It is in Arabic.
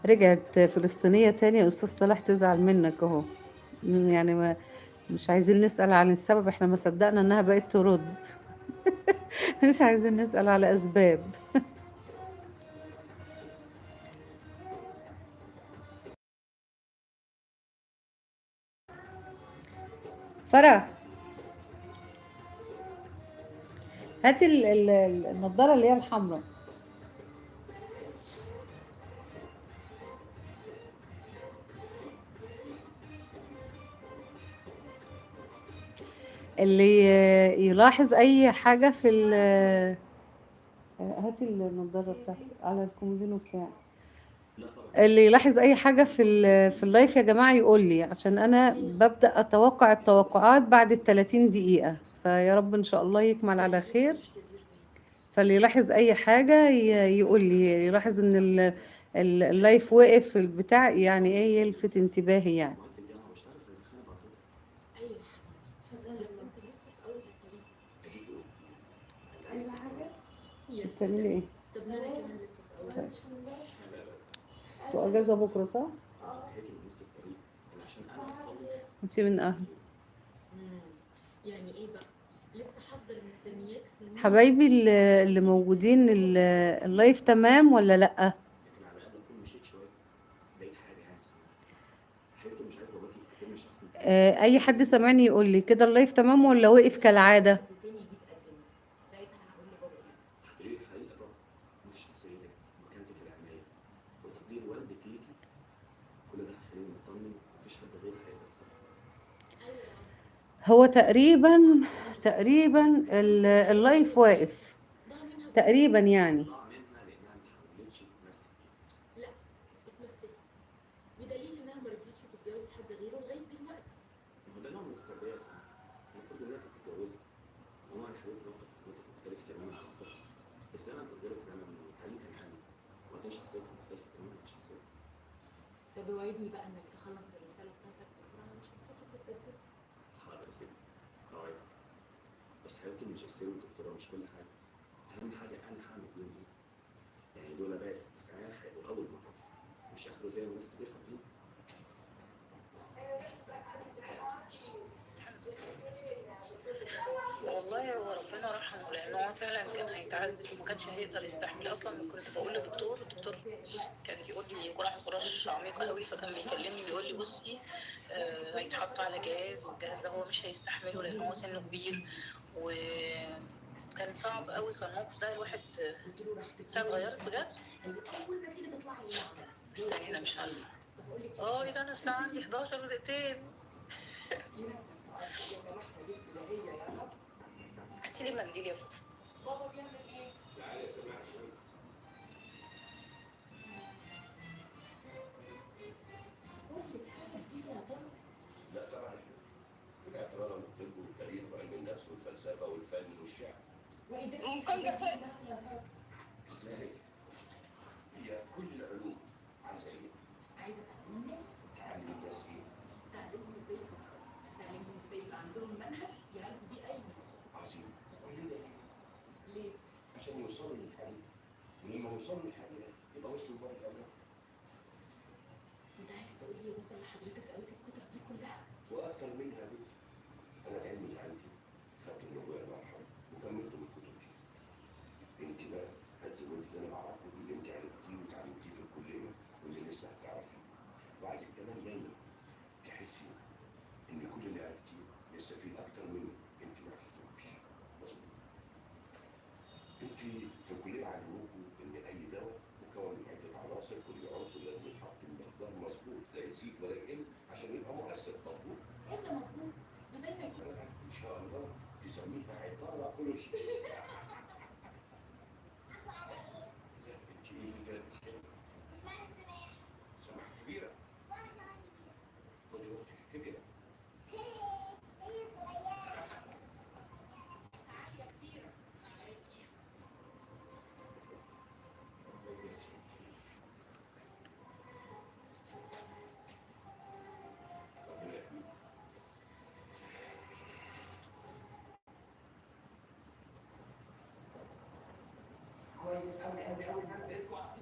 رجعت فلسطينية تاني يا أستاذ صلاح، تزعل منك أهو. يعني ما مش عايزين نسأل عن السبب، احنا ما صدقنا إنها بقت ترد. مش عايزين نسأل على أسباب. فرح، هاتي النضارة اللي هي الحمراء. اللي يلاحظ أي حاجة في هاتي النضارة بتاعتك على الكومودينو بتاعي. اللي يلاحظ اي حاجه في اللايف يا جماعه يقول لي، عشان انا ببدا اتوقع التوقعات بعد ال 30 دقيقه، فيا رب ان شاء الله يكمل على خير. فاللي يلاحظ اي حاجه يقول لي، يلاحظ ان اللايف وقف في البتاع، يعني ايه، يلفت انتباهي يعني. بتعملي ايه؟ واجازه بكره صح؟ انت من اهل حبايبي اللي موجودين اللايف تمام ولا لأ؟ اي حد سامعني يقول لي كده اللايف تمام ولا وقف كالعادة؟ هو تقريبا اللايف واقف تقريبا يعني. والله هو ربنا رحمه، لانه هو فعلا كان هيتعذب وما كانش هيقدر يستحمل. اصلا كنت بقول للدكتور، الدكتور كان بيقول لي جرعه فراش عميقه قوي، فكان بيكلمني بيقول لي بصي هيتحط على جهاز، والجهاز ده هو مش هيستحمله لان هو سنه كبير. وكان صعب قوي، كان الموقف ده الواحد ساعة اتغيرت بجد. استني انا مش عارفه. اه ايه ده، انا الساعه عندي 11 ودقيقتين. هاتي لي منديل يا فوفو. ممكن جفاء.